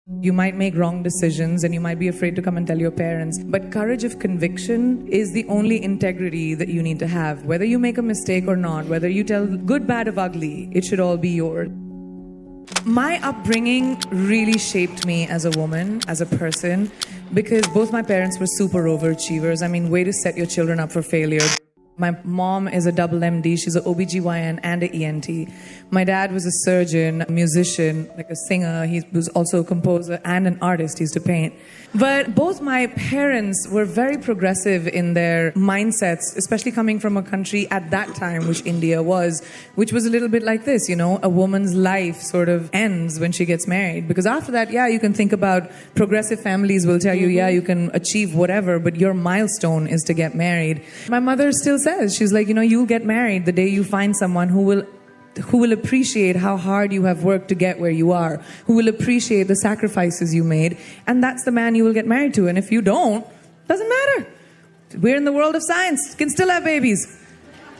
You might make wrong decisions and you might be afraid to come and tell your parents. But courage of conviction is the only integrity that you need to have. Whether you make a mistake or not, whether you tell good, bad, or ugly, it should all be yours. My upbringing really shaped me as a woman, as a person, because both my parents were super overachievers. I mean, way to set your children up for failure. My mom is a double MD. She's an OBGYN and an ENT. My dad was a surgeon, a musician, like a singer. He was also a composer and an artist. He used to paint. But both my parents were very progressive in their mindsets, especially coming from a country at that time, which India was, which was a little bit like this, you know, a woman's life sort of ends when she gets married. Because after that, yeah, you can think about progressive families will tell you, yeah, you can achieve whatever, but your milestone is to get married. My mother still says, she's like, you know, you'll get married the day you find someone who will appreciate how hard you have worked to get where you are, who will appreciate the sacrifices you made, and that's the man you will get married to. And if you don't, doesn't matter. We're in the world of science, can still have babies.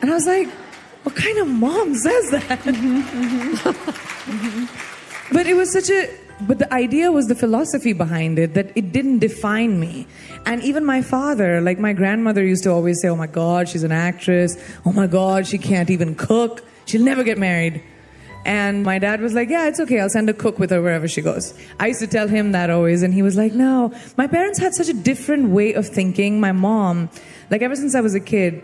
And I was like, what kind of mom says that? But it was but the idea was the philosophy behind it, that it didn't define me. And even my father, like my grandmother used to always say, oh my God, she's an actress. Oh my God, she can't even cook. She'll never get married. And my dad was like, yeah, it's okay. I'll send a cook with her wherever she goes. I used to tell him that always. And he was like, no. My parents had such a different way of thinking. My mom, like ever since I was a kid,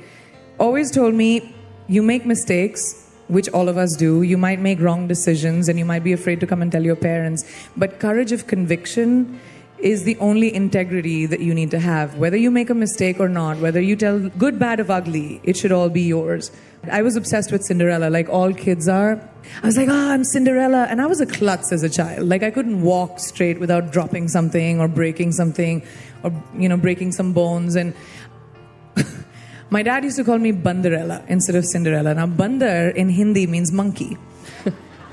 always told me, you make mistakes, which all of us do. You might make wrong decisions and you might be afraid to come and tell your parents. But courage of conviction is the only integrity that you need to have. Whether you make a mistake or not, whether you tell good, bad, or ugly, it should all be yours. I was obsessed with Cinderella, like all kids are. I was like, I'm Cinderella. And I was a klutz as a child. Like I couldn't walk straight without dropping something or breaking something or, you know, breaking some bones. And my dad used to call me Bandarella instead of Cinderella. Now, Bandar in Hindi means monkey.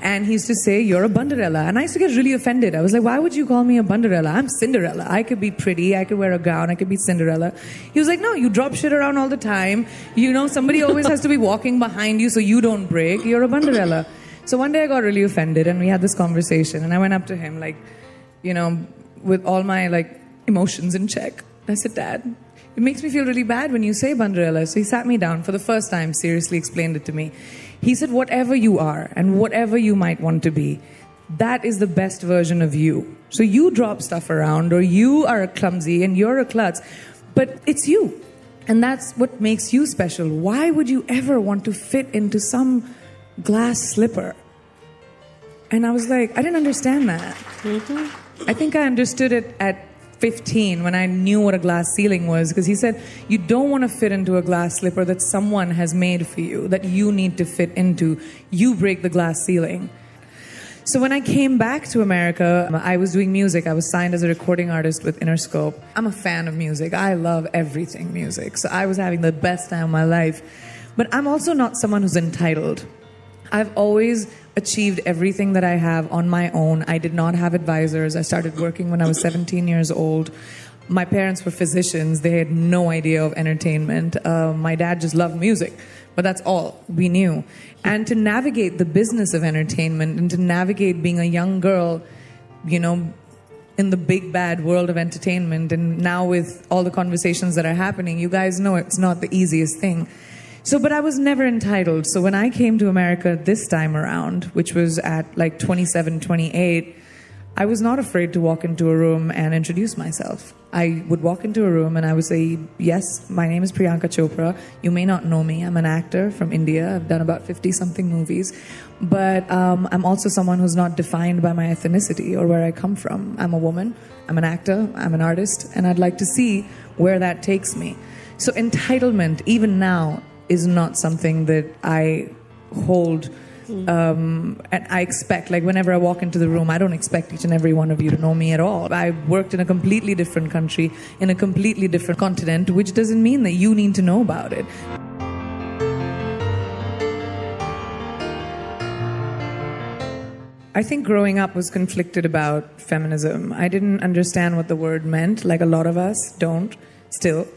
And he used to say, you're a Bandarella. And I used to get really offended. I was like, why would you call me a Bandarella? I'm Cinderella. I could be pretty. I could wear a gown. I could be Cinderella. He was like, no, you drop shit around all the time. You know, somebody always has to be walking behind you so you don't break. You're a Bandarella. So one day I got really offended and we had this conversation. And I went up to him, like, you know, with all my, like, emotions in check. I said, Dad, it makes me feel really bad when you say Bandarella. So he sat me down for the first time, seriously explained it to me. He said, whatever you are and whatever you might want to be, that is the best version of you. So you drop stuff around or you are a clumsy and you're a klutz, but it's you. And that's what makes you special. Why would you ever want to fit into some glass slipper? And I was like, I didn't understand that. I think I understood it at 15 when I knew what a glass ceiling was, because he said you don't want to fit into a glass slipper that someone has made for you, that you need to fit into. You break the glass ceiling. So when I came back to America, I was doing music. I was signed as a recording artist with Interscope. I'm a fan of music. I love everything music. So I was having the best time of my life. But I'm also not someone who's entitled. I've always achieved everything that I have on my own. I did not have advisors. I started working when I was 17 years old. My parents were physicians. They had no idea of entertainment. My dad just loved music, but that's all we knew. And to navigate the business of entertainment and to navigate being a young girl, you know, in the big bad world of entertainment, and now with all the conversations that are happening, you guys know it's not the easiest thing. So, but I was never entitled. So when I came to America this time around, which was at like 27, 28, I was not afraid to walk into a room and introduce myself. I would walk into a room and I would say, yes, my name is Priyanka Chopra. You may not know me. I'm an actor from India. I've done about 50-something movies. But I'm also someone who's not defined by my ethnicity or where I come from. I'm a woman. I'm an actor. I'm an artist. And I'd like to see where that takes me. So entitlement, even now, is not something that I hold and I expect. Like whenever I walk into the room, I don't expect each and every one of you to know me at all. I worked in a completely different country, in a completely different continent, which doesn't mean that you need to know about it. I think growing up was conflicted about feminism. I didn't understand what the word meant, like a lot of us don't still.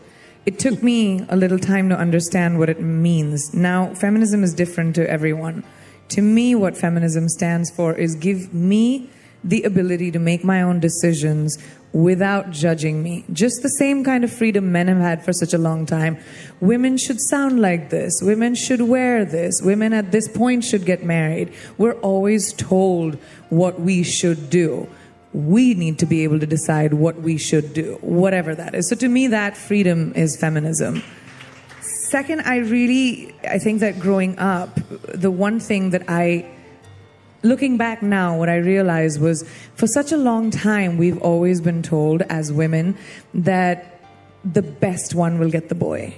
It took me a little time to understand what it means. Now, feminism is different to everyone. To me, what feminism stands for is give me the ability to make my own decisions without judging me. Just the same kind of freedom men have had for such a long time. Women should sound like this. Women should wear this. Women at this point should get married. We're always told what we should do. We need to be able to decide what we should do, whatever that is. So to me, that freedom is feminism. Second, I think that growing up, the one thing that looking back now, what I realized was for such a long time, we've always been told as women that the best one will get the boy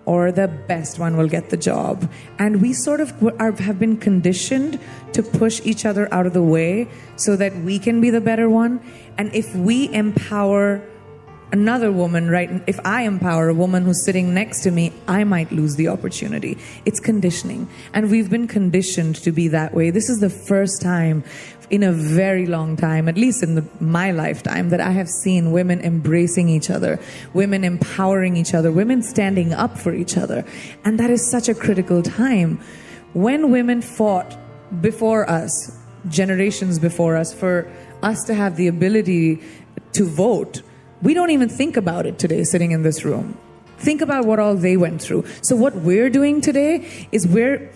or the best one will get the job. And we sort of have been conditioned to push each other out of the way so that we can be the better one. And if we empower another woman, right? If I empower a woman who's sitting next to me, I might lose the opportunity. It's conditioning. And we've been conditioned to be that way. This is the first time in a very long time, at least in my lifetime, that I have seen women embracing each other, women empowering each other, women standing up for each other. And that is such a critical time. When women fought before us, generations before us, for us to have the ability to vote, we don't even think about it today sitting in this room. Think about what all they went through. So what we're doing today is we're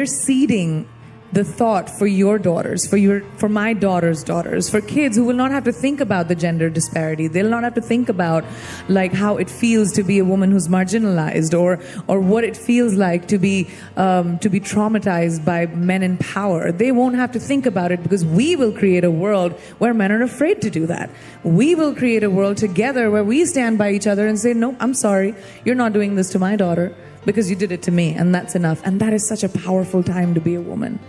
seeding the thought for your daughters, for my daughter's daughters, for kids who will not have to think about the gender disparity. They'll not have to think about like how it feels to be a woman who's marginalized, or what it feels like to be traumatized by men in power. They won't have to think about it because we will create a world where men are afraid to do that. We will create a world together where we stand by each other and say, no, I'm sorry, you're not doing this to my daughter, because you did it to me, and that's enough. And that is such a powerful time to be a woman.